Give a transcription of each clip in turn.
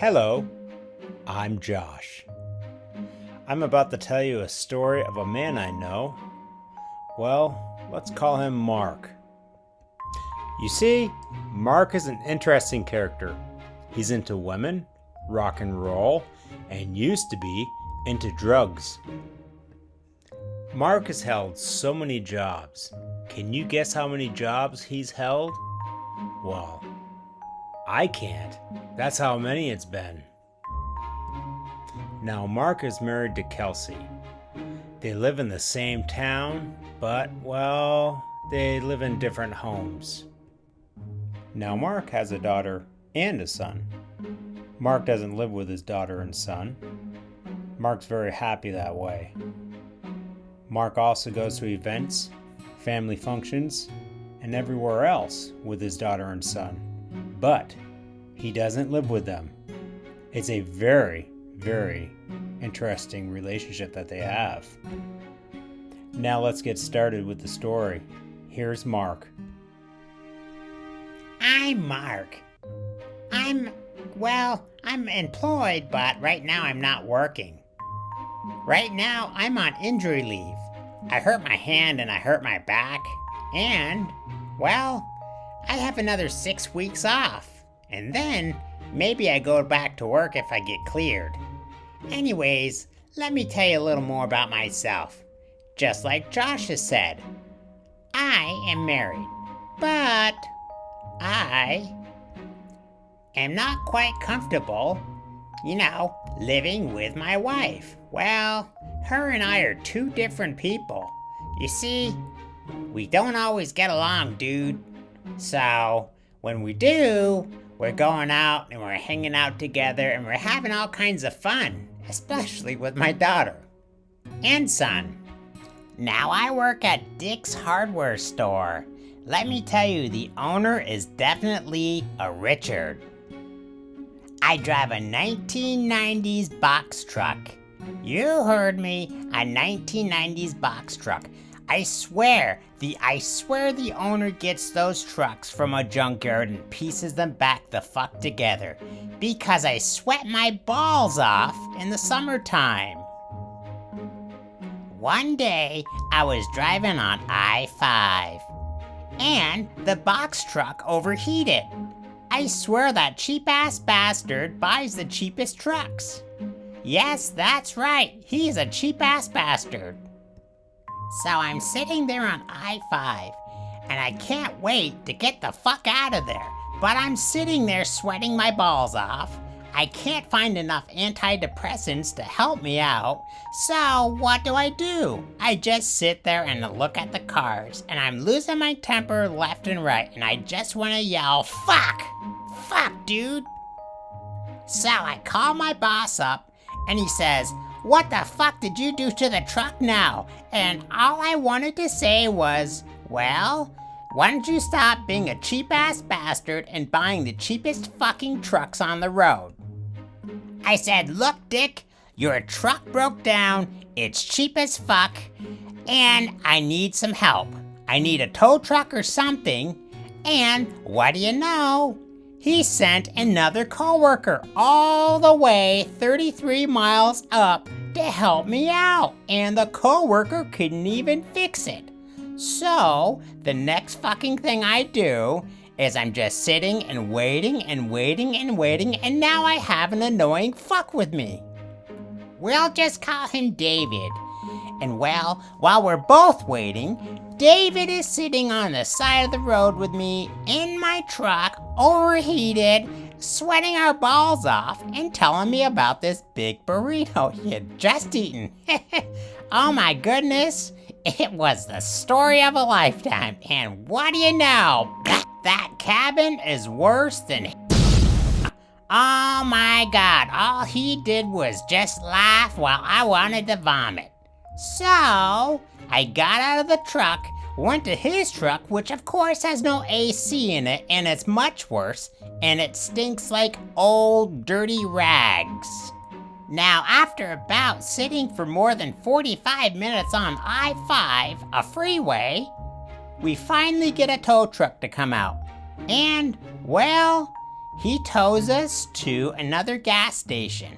Hello, I'm Josh. I'm about to tell you a story of a man I know. Well, let's call him Mark. You see, Mark is an interesting character. He's into women, rock and roll, and used to be into drugs. Mark has held so many jobs. Can you guess how many jobs he's held? Well, I can't. That's how many it's been. Now, Mark is married to Kelsey. They live in the same town, but, well, they live in different homes. Now, Mark has a daughter and a son. Mark doesn't live with his daughter and son. Mark's very happy that way. Mark also goes to events, family functions, and everywhere else with his daughter and son. But he doesn't live with them. It's a very, very interesting relationship that they have. Now let's get started with the story. Here's Mark. I'm Mark. I'm employed, but right now I'm not working. Right now I'm on injury leave. I hurt my hand and I hurt my back, and, well, I have another 6 weeks off. And then, maybe I go back to work if I get cleared. Anyways, let me tell you a little more about myself. Just like Josh has said, I am married, but I am not quite comfortable, living with my wife. Well, her and I are two different people. You see, we don't always get along, dude. So, when we do, we're going out and we're hanging out together and we're having all kinds of fun, especially with my daughter and son. Now I work at Dick's Hardware Store. Let me tell you, the owner is definitely a Richard. I drive a 1990s box truck. You heard me, a 1990s box truck. I swear the owner gets those trucks from a junkyard and pieces them back the fuck together because I sweat my balls off in the summertime. One day, I was driving on I-5 and the box truck overheated. I swear that cheap-ass bastard buys the cheapest trucks. Yes, that's right, he's a cheap-ass bastard. So I'm sitting there on I-5, and I can't wait to get the fuck out of there. But I'm sitting there sweating my balls off. I can't find enough antidepressants to help me out. So what do? I just sit there and look at the cars, and I'm losing my temper left and right, and I just want to yell, fuck! Fuck, dude! So I call my boss up, and he says, what the fuck did you do to the truck now? And all I wanted to say was, well, why don't you stop being a cheap-ass bastard and buying the cheapest fucking trucks on the road? I said, look, Dick, your truck broke down, it's cheap as fuck, and I need some help. I need a tow truck or something, and what do you know? He sent another coworker all the way 33 miles up to help me out, and the coworker couldn't even fix it. So, the next fucking thing I do is I'm just sitting and waiting and waiting and waiting, and now I have an annoying fuck with me. We'll just call him David. And well, while we're both waiting, David is sitting on the side of the road with me in my truck, overheated, sweating our balls off, and telling me about this big burrito he had just eaten. Oh my goodness, it was the story of a lifetime, and what do you know? That cabin is worse than oh my god, all he did was just laugh while I wanted to vomit. So, I got out of the truck, went to his truck, which of course has no AC in it, and it's much worse, and it stinks like old dirty rags. Now, after about sitting for more than 45 minutes on I-5, a freeway, we finally get a tow truck to come out. And, well, He tows us to another gas station.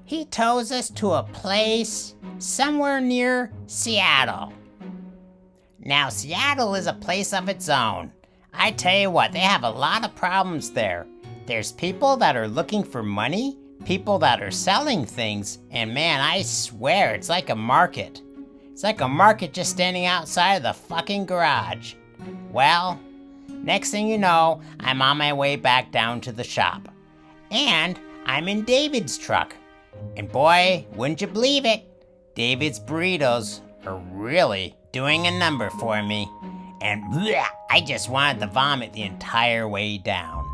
He tows us to a place somewhere near Seattle. Now, Seattle is a place of its own. I tell you what, they have a lot of problems there. There's people that are looking for money, people that are selling things, and man, I swear, it's like a market. It's like a market just standing outside of the fucking garage. Well, next thing you know, I'm on my way back down to the shop. And I'm in David's truck. And boy, wouldn't you believe it, David's burritos are really doing a number for me. And bleh, I just wanted to vomit the entire way down.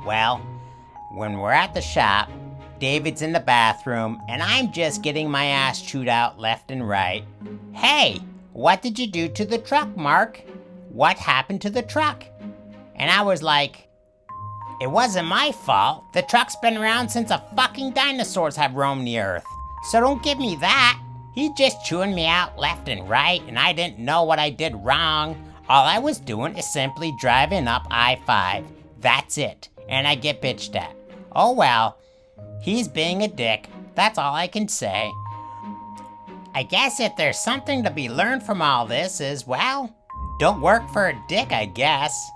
Well, when we're at the shop, David's in the bathroom, and I'm just getting my ass chewed out left and right. Hey, what did you do to the truck, Mark? What happened to the truck? And I was like, it wasn't my fault. The truck's been around since the fucking dinosaurs have roamed the earth. So don't give me that. He's just chewing me out left and right, and I didn't know what I did wrong. All I was doing is simply driving up I-5. That's it. And I get bitched at. Oh well, he's being a dick. That's all I can say. I guess if there's something to be learned from all this is, well, don't work for a dick, I guess.